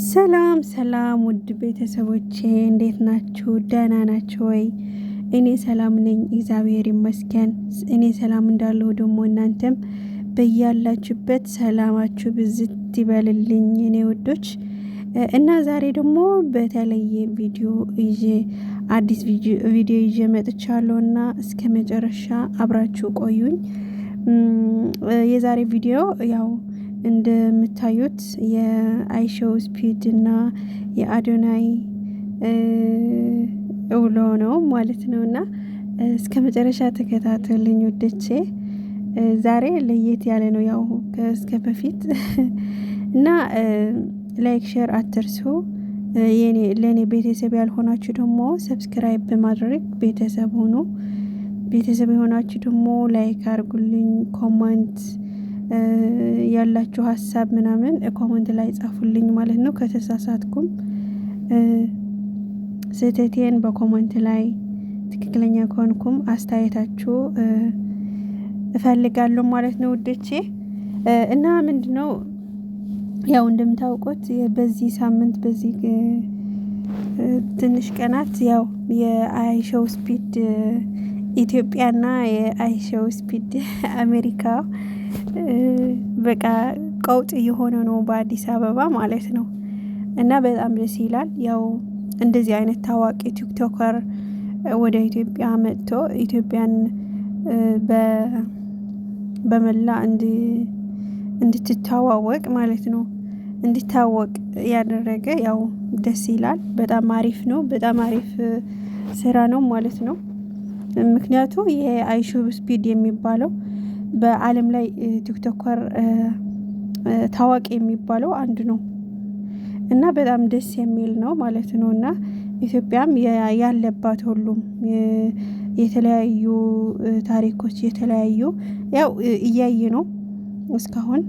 ሰላም ሰላም ውድ ቤተሰቦቼ እንዴት ናችሁ? ደህና ናችሁ ወይ? እኔ ሰላም ነኝ፣ እግዚአብሔር ይመስገን። እኔ ሰላም እንዳለሁ ደግሞ እናንተም በያላችሁበት ሰላማችሁ ብዝት ይበልልኝ እኔ ውዶች። እና ዛሬ ደግሞ በተለየ አዲስ ቪዲዮ ይዤ መጥቻለሁ እና እስከ መጨረሻ አብራችሁ ቆዩኝ። የዛሬ ቪዲዮ ያው እንደምታዩት የአይሾው ስፒድ እና የአዶናይ ውሎ ነው ማለት ነው። እና እስከ መጨረሻ ተከታተሉኝ ውዶቼ። ዛሬ ለየት ያለ ነው ያው እስከ በፊት እና ላይክ ሼር አትርሱ። ለኔ ቤተሰብ ያልሆናችሁ ደግሞ ሰብስክራይብ በማድረግ ቤተሰብ ሁኑ። ቤተሰብ የሆናችሁ ደግሞ ላይክ አድርጉልኝ። ኮሜንት ያላችሁ ሀሳብ ምናምን ኮሜንት ላይ ጻፉልኝ ማለት ነው። ከተሳሳትኩም ስህተቴን በኮሜንት ላይ፣ ትክክለኛ ከሆንኩም አስተያየታችሁ እፈልጋለሁ ማለት ነው ውዶቼ። እና ምንድነው ያው እንደምታውቁት በዚህ ሳምንት በዚህ ትንሽ ቀናት ያው የአይሾው ስፒድ ኢትዮጵያና የአይሾው ስፒድ አሜሪካ በቃ ቀውጥ የሆነ ነው በአዲስ አበባ ማለት ነው። እና በጣም ደስ ይላል። ያው እንደዚህ አይነት ታዋቂ ቲክቶከር ወደ ኢትዮጵያ መጥቶ ኢትዮጵያን በመላ እንድትታወቅ ማለት ነው እንዲታወቅ ያደረገ ያው ደስ ይላል። በጣም አሪፍ ነው። በጣም አሪፍ ስራ ነው ማለት ነው። ምክንያቱም የአይሾው ስፒድ የሚባለው በዓለም ላይ ቲክቶከር ታዋቂ የሚባለው አንድ ነው እና በጣም ደስ የሚል ነው ማለት ነው። እና ኢትዮጵያም ያለባት ሁሉም የተለያዩ ታሪኮች የተለያዩ ያው እያየ ነው እስካሁን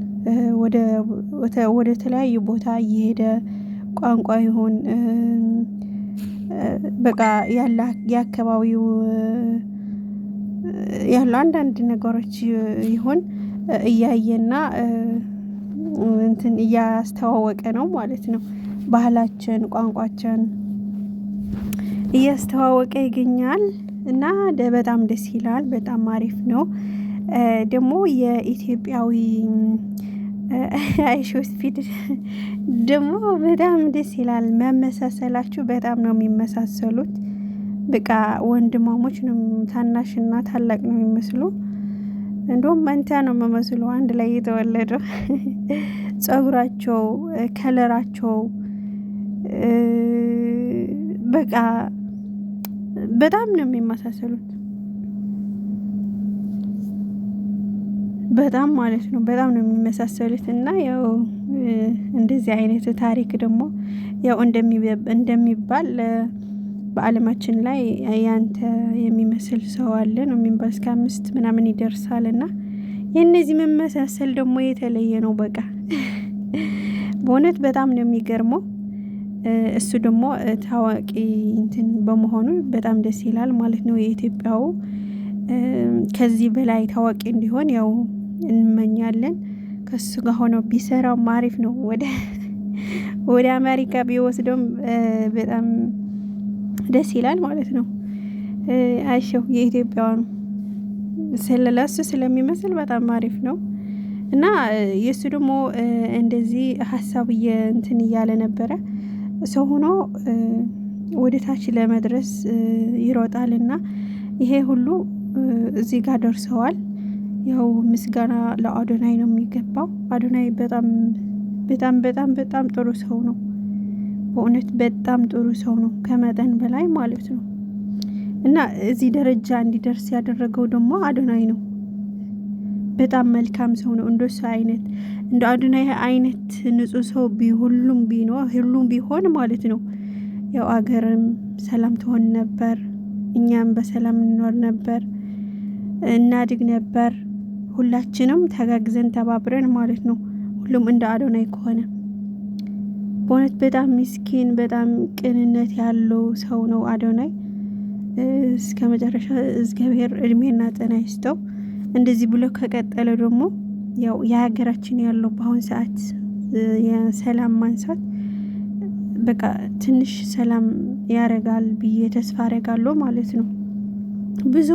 ወደ ተለያዩ ቦታ እየሄደ ቋንቋ ይሁን በቃ የአካባቢው ያለው አንዳንድ ነገሮች ይሁን እያየና እንትን እያስተዋወቀ ነው ማለት ነው። ባህላችን፣ ቋንቋችን እያስተዋወቀ ይገኛል እና በጣም ደስ ይላል። በጣም አሪፍ ነው። ደግሞ የኢትዮጵያዊ አይሾው ስፒድ ደግሞ በጣም ደስ ይላል። መመሳሰላችሁ በጣም ነው የሚመሳሰሉት። በቃ ወንድማሞች ነው፣ ታናሽና ታላቅ ነው የሚመስሉ። እንደውም መንታ ነው የሚመስሉ አንድ ላይ የተወለደው። ጸጉራቸው፣ ከለራቸው በቃ በጣም ነው የሚመሳሰሉት። በጣም ማለት ነው በጣም ነው የሚመሳሰሉት። እና ያው እንደዚህ አይነት ታሪክ ደግሞ ያው እንደሚባል በዓለማችን ላይ ያንተ የሚመስል ሰው አለ ነው የሚባል እስከ 5 ምናምን ይደርሳል። እና የእነዚህ መመሳሰል ደግሞ የተለየ ነው። በቃ በእውነት በጣም ነው የሚገርመው። እሱ ደግሞ ታዋቂ እንትን በመሆኑ በጣም ደስ ይላል ማለት ነው። የኢትዮጵያው ከዚህ በላይ ታዋቂ እንዲሆን ያው እንመኛለን። ከሱ ጋር ሆኖ ቢሰራው አሪፍ ነው። ወደ አሜሪካ ቢወስደውም በጣም ደስ ይላል ማለት ነው። አይሾው የኢትዮጵያው ነው ስለላሱ ስለሚመስል በጣም አሪፍ ነው። እና የሱ ደግሞ እንደዚህ ሀሳብ እንትን እያለ ነበረ። ሰው ሆኖ ወደ ታች ለመድረስ ይሮጣልና ይሄ ሁሉ እዚህ ጋር ደርሰዋል። ያው ምስጋና ለአዶናይ ነው የሚገባው። አዶናይ በጣም በጣም በጣም በጣም ጥሩ ሰው ነው። በእውነት በጣም ጥሩ ሰው ነው ከመጠን በላይ ማለት ነው። እና እዚህ ደረጃ እንዲደርስ ያደረገው ደግሞ አዶናይ ነው። በጣም መልካም ሰው ነው። እንደሱ አይነት እንደ አዶናይ አይነት ንጹህ ሰው ሁሉም ቢሆን ማለት ነው ያው አገርም ሰላም ትሆን ነበር፣ እኛም በሰላም እንኖር ነበር፣ እናድግ ነበር። ሁላችንም ተጋግዘን ተባብረን ማለት ነው። ሁሉም እንደ አዶናይ ከሆነ በእውነት በጣም ምስኪን በጣም ቅንነት ያለው ሰው ነው አዶናይ። እስከ መጨረሻ እግዚአብሔር እድሜና ጤና ይስጠው። እንደዚህ ብሎ ከቀጠለ ደግሞ ያው የሀገራችን ያለው በአሁን ሰዓት የሰላም ማንሳት በቃ ትንሽ ሰላም ያረጋል ብዬ ተስፋ አረጋለሁ ማለት ነው። ብዙ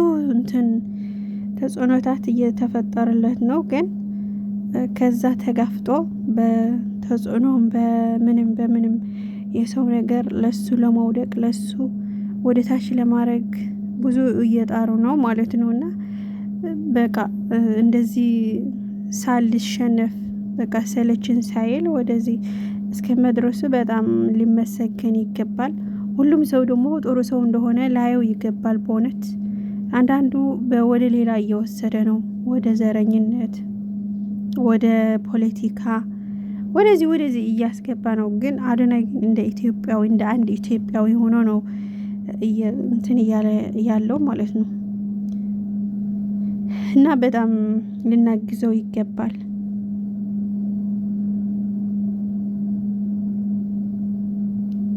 ተጽዕኖታት እየተፈጠረለት ነው። ግን ከዛ ተጋፍጦ በተጽዕኖም በምንም የሰው ነገር ለሱ ለመውደቅ ለሱ ወደ ታች ለማድረግ ብዙ እየጣሩ ነው ማለት ነውና በቃ እንደዚህ ሳልሸነፍ በቃ ሰለችን ሳይል ወደዚህ እስከ መድረሱ በጣም ሊመሰገን ይገባል። ሁሉም ሰው ደግሞ ጥሩ ሰው እንደሆነ ላየው ይገባል። በእውነት አንዳንዱ ወደ ሌላ እየወሰደ ነው፣ ወደ ዘረኝነት፣ ወደ ፖለቲካ፣ ወደዚህ እያስገባ ነው። ግን አዶናይ ግን እንደ ኢትዮጵያዊ እንደ አንድ ኢትዮጵያዊ ሆኖ ነው እያለ ያለው ማለት ነው። እና በጣም ልናግዘው ይገባል።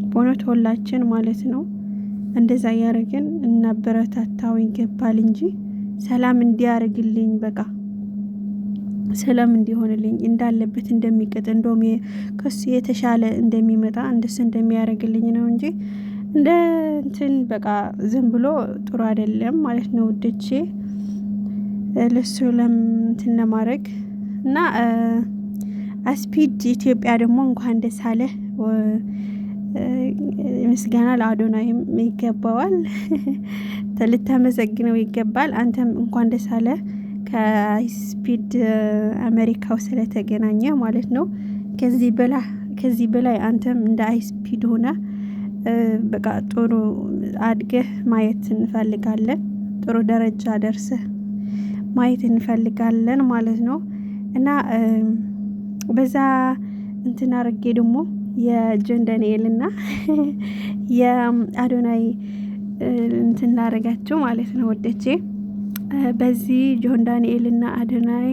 በእውነት ሁላችን ማለት ነው እንደዛ ያረግን እናበረታታው ይገባል እንጂ ሰላም እንዲያርግልኝ በቃ ሰላም እንዲሆንልኝ እንዳለበት እንደሚቀጥ እንደውም ከሱ የተሻለ እንደሚመጣ እንደሱ እንደሚያረግልኝ ነው እንጂ እንደ በቃ ዝም ብሎ ጥሩ አይደለም ማለት ነው ውዶቼ። ለሱ ለማድረግ እና አስፒድ ኢትዮጵያ ደግሞ እንኳን ደስ አለህ። ምስጋና ለአዶናይም ይገባዋል። ልታመሰግነው ይገባል። አንተም እንኳን ደስ አለህ ከአይስፒድ አሜሪካው ስለተገናኘ ማለት ነው። ከዚህ በላይ አንተም እንደ አይስፒድ ሆነ በቃ ጥሩ አድገህ ማየት እንፈልጋለን። ጥሩ ደረጃ ደርሰህ ማየት እንፈልጋለን ማለት ነው። እና በዛ አርጌ ደግሞ የጆን ዳንኤልና የአዶናይ ላረጋቸው ማለት ነው ወደቼ በዚህ ጆን ዳንኤልና አዶናይ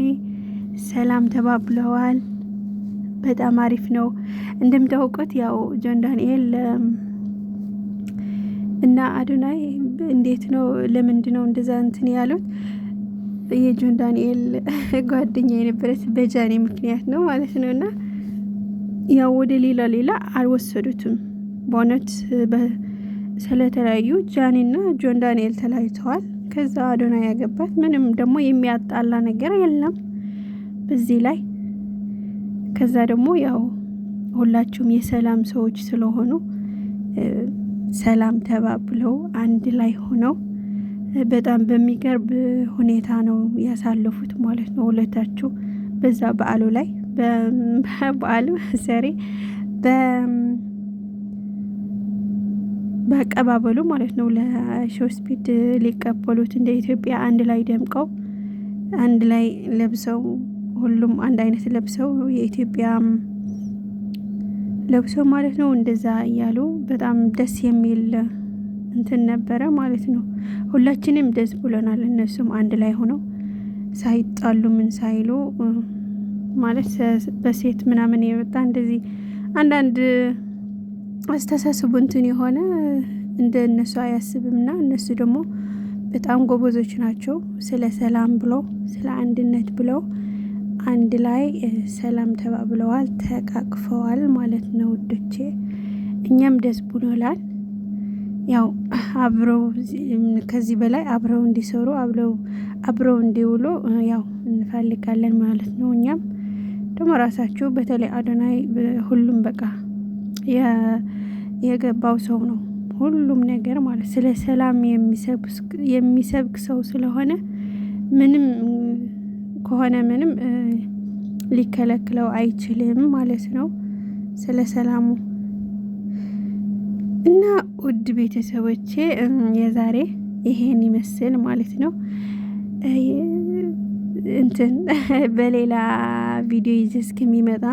ሰላም ተባብለዋል። በጣም አሪፍ ነው። እንደምታውቁት ያው ጆን ዳንኤል እና አዶናይ እንዴት ነው ለምንድነው እንደዛ ያሉት? የጆን ዳንኤል ጓደኛ የነበረች በጃኒ ምክንያት ነው ማለት ነውና ያው ወደ ሌላ አልወሰዱትም። በእውነት ስለተለያዩ ጃኒና ጆን ዳንኤል ተለያይተዋል። ከዛ አዶናይ ያገባት ምንም ደግሞ የሚያጣላ ነገር የለም በዚህ ላይ። ከዛ ደግሞ ያው ሁላችሁም የሰላም ሰዎች ስለሆኑ ሰላም ተባብለው አንድ ላይ ሆነው በጣም በሚገርብ ሁኔታ ነው ያሳለፉት ማለት ነው ሁለታቸው በዛ በዓሉ ላይ በበዓሉ በአቀባበሉ ማለት ነው። ለሾስፒድ ሊቀበሉት እንደ ኢትዮጵያ አንድ ላይ ደምቀው አንድ ላይ ለብሰው ሁሉም አንድ አይነት ለብሰው የኢትዮጵያ ለብሰው ማለት ነው። እንደዛ እያሉ በጣም ደስ የሚል ነበረ ማለት ነው። ሁላችንም ደስ ብሎናል። እነሱም አንድ ላይ ሆነው ሳይጣሉ ምን ሳይሉ ማለት በሴት ምናምን የመጣ እንደዚህ አንዳንድ አስተሳሰቡ የሆነ እንደ እነሱ አያስብምና እነሱ ደግሞ በጣም ጎበዞች ናቸው። ስለ ሰላም ብለው ስለ አንድነት ብለው አንድ ላይ ሰላም ተባብለዋል፣ ተቃቅፈዋል ማለት ነው ውዶቼ። እኛም ደስ ብሎናል። ያው አብረው ከዚህ በላይ አብረው እንዲሰሩ አብረው እንዲውሉ ያው እንፈልጋለን ማለት ነው። እኛም ደግሞ ራሳችሁ በተለይ አዶናይ ሁሉም በቃ የገባው ሰው ነው ሁሉም ነገር ማለት ስለ ሰላም የሚሰብክ ሰው ስለሆነ ምንም ከሆነ ምንም ሊከለክለው አይችልም ማለት ነው ስለ ሰላሙ። እና ውድ ቤተሰቦቼ የዛሬ ይሄን ይመስል ማለት ነው። በሌላ ቪዲዮ ይዤ እስከሚመጣ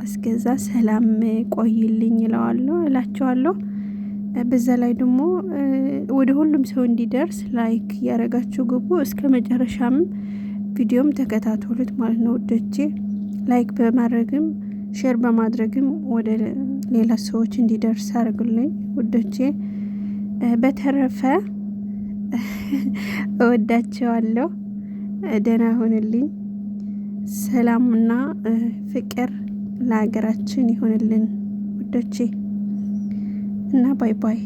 እስከዛ ሰላም ቆይልኝ እላችኋለሁ። በዛ ላይ ደግሞ ወደ ሁሉም ሰው እንዲደርስ ላይክ ያረጋችሁ ግቡ። እስከ መጨረሻም ቪዲዮም ተከታተሉት ማለት ነው ውዶቼ። ላይክ በማድረግም ሼር በማድረግም ወደ ሌላ ሰዎች እንዲደርስ አድርጉልኝ ውዶቼ። በተረፈ እወዳቸዋለሁ። ደህና ሁኑልኝ። ሰላምና ፍቅር ለሀገራችን ይሆንልን ውዶቼ እና ባይ ባይ።